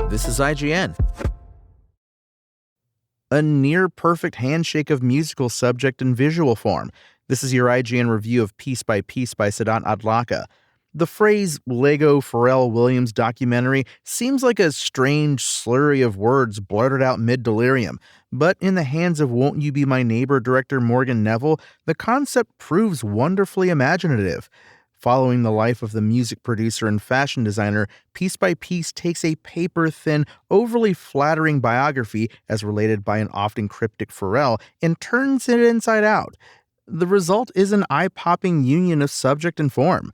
This is IGN. A near-perfect handshake of musical subject and visual form. This is your IGN review of Piece by Piece by Sadat Adlaka. The phrase Lego Pharrell Williams documentary seems like a strange slurry of words blurted out mid-delirium, but in the hands of Won't You Be My Neighbor director Morgan Neville, the concept proves wonderfully imaginative. Following the life of the music producer and fashion designer, Piece by Piece takes a paper-thin, overly flattering biography as related by an often cryptic Pharrell and turns it inside out. The result is an eye-popping union of subject and form.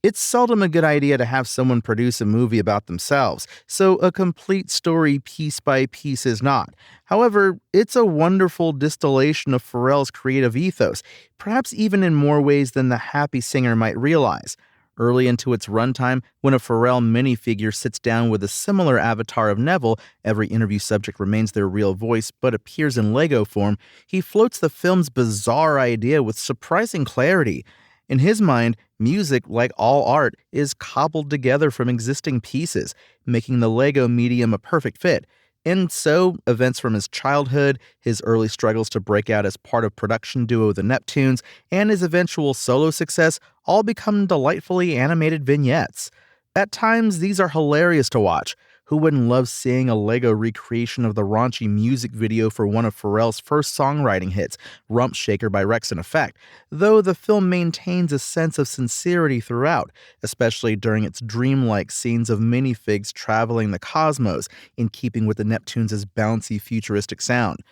It's seldom a good idea to have someone produce a movie about themselves, so a complete story piece by piece is not. However, it's a wonderful distillation of Pharrell's creative ethos, perhaps even in more ways than the happy singer might realize. Early into its runtime, when a Pharrell minifigure sits down with a similar avatar of Neville, every interview subject remains their real voice but appears in Lego form, he floats the film's bizarre idea with surprising clarity. In his mind, music, like all art, is cobbled together from existing pieces, making the Lego medium a perfect fit. And so, events from his childhood, his early struggles to break out as part of production duo The Neptunes, and his eventual solo success all become delightfully animated vignettes. At times, these are hilarious to watch. Who wouldn't love seeing a Lego recreation of the raunchy music video for one of Pharrell's first songwriting hits, Rump Shaker by Rex and Effect, though the film maintains a sense of sincerity throughout, especially during its dreamlike scenes of minifigs traveling the cosmos, in keeping with the Neptunes' bouncy futuristic sound.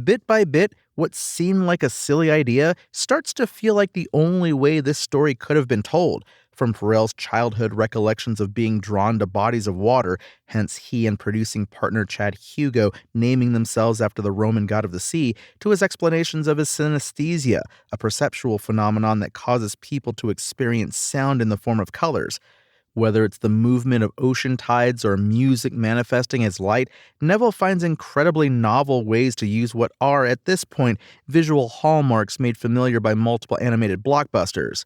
Bit by bit, what seemed like a silly idea starts to feel like the only way this story could have been told. From Pharrell's childhood recollections of being drawn to bodies of water, hence he and producing partner Chad Hugo naming themselves after the Roman god of the sea, to his explanations of his synesthesia, a perceptual phenomenon that causes people to experience sound in the form of colors. Whether it's the movement of ocean tides or music manifesting as light, Neville finds incredibly novel ways to use what are, at this point, visual hallmarks made familiar by multiple animated blockbusters.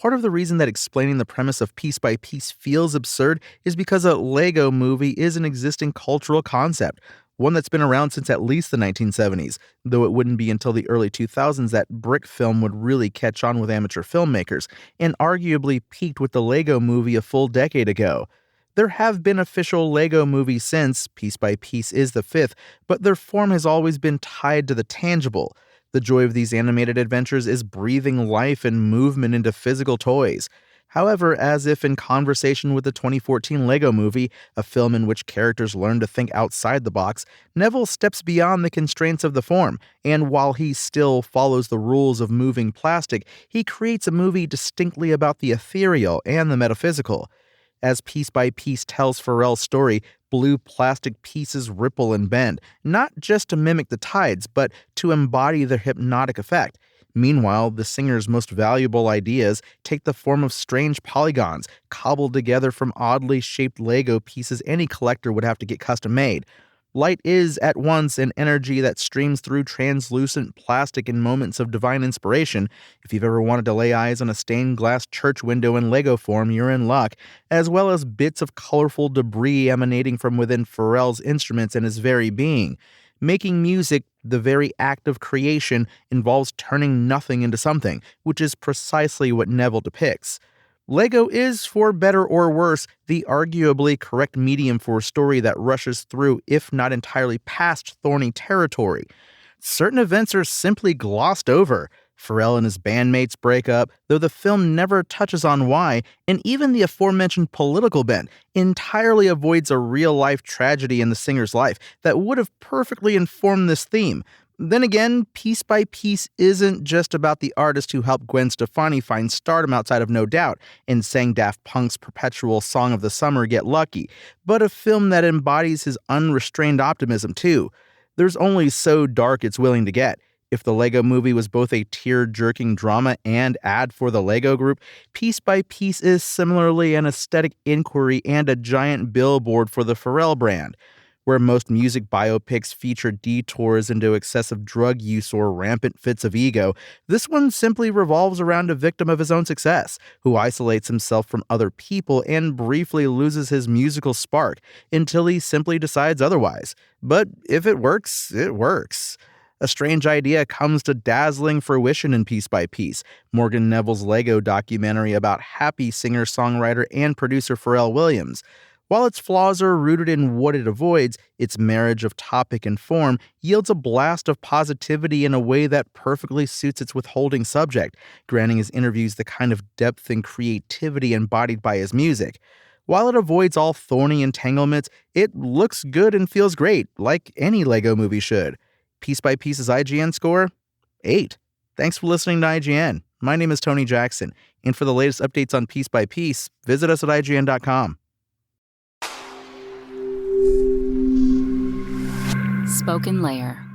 Part of the reason that explaining the premise of Piece by Piece feels absurd is because a Lego movie is an existing cultural concept, one that's been around since at least the 1970s, though it wouldn't be until the early 2000s that brick film would really catch on with amateur filmmakers, and arguably peaked with the Lego movie a full decade ago. There have been official Lego movies since, Piece by Piece is the fifth, but their form has always been tied to the tangible. The joy of these animated adventures is breathing life and movement into physical toys. However, as if in conversation with the 2014 Lego Movie, a film in which characters learn to think outside the box, Neville steps beyond the constraints of the form, and while he still follows the rules of moving plastic, he creates a movie distinctly about the ethereal and the metaphysical. As Piece by Piece tells Pharrell's story, blue plastic pieces ripple and bend, not just to mimic the tides, but to embody their hypnotic effect. Meanwhile, the singer's most valuable ideas take the form of strange polygons, cobbled together from oddly shaped Lego pieces any collector would have to get custom made. Light is, at once, an energy that streams through translucent plastic in moments of divine inspiration. If you've ever wanted to lay eyes on a stained glass church window in Lego form, you're in luck, as well as bits of colorful debris emanating from within Pharrell's instruments and his very being. Making music, the very act of creation, involves turning nothing into something, which is precisely what Neville depicts. Lego is, for better or worse, the arguably correct medium for a story that rushes through, if not entirely past, thorny territory. Certain events are simply glossed over. Pharrell and his bandmates break up, though the film never touches on why, and even the aforementioned political bent entirely avoids a real-life tragedy in the singer's life that would have perfectly informed this theme. Then again, Piece by Piece isn't just about the artist who helped Gwen Stefani find stardom outside of No Doubt and sang Daft Punk's perpetual song of the summer, Get Lucky, but a film that embodies his unrestrained optimism too. There's only so dark it's willing to get. If the Lego Movie was both a tear-jerking drama and ad for the Lego Group, Piece by Piece is similarly an aesthetic inquiry and a giant billboard for the Pharrell brand. Where most music biopics feature detours into excessive drug use or rampant fits of ego, this one simply revolves around a victim of his own success, who isolates himself from other people and briefly loses his musical spark until he simply decides otherwise. But if it works, it works. A strange idea comes to dazzling fruition in Piece by Piece, Morgan Neville's Lego documentary about happy singer-songwriter and producer Pharrell Williams. While its flaws are rooted in what it avoids, its marriage of topic and form yields a blast of positivity in a way that perfectly suits its withholding subject, granting his interviews the kind of depth and creativity embodied by his music. While it avoids all thorny entanglements, it looks good and feels great, like any Lego movie should. Piece by Piece's IGN score? 8. Thanks for listening to IGN. My name is Tony Jackson, and for the latest updates on Piece by Piece, visit us at IGN.com. Spoken Layer.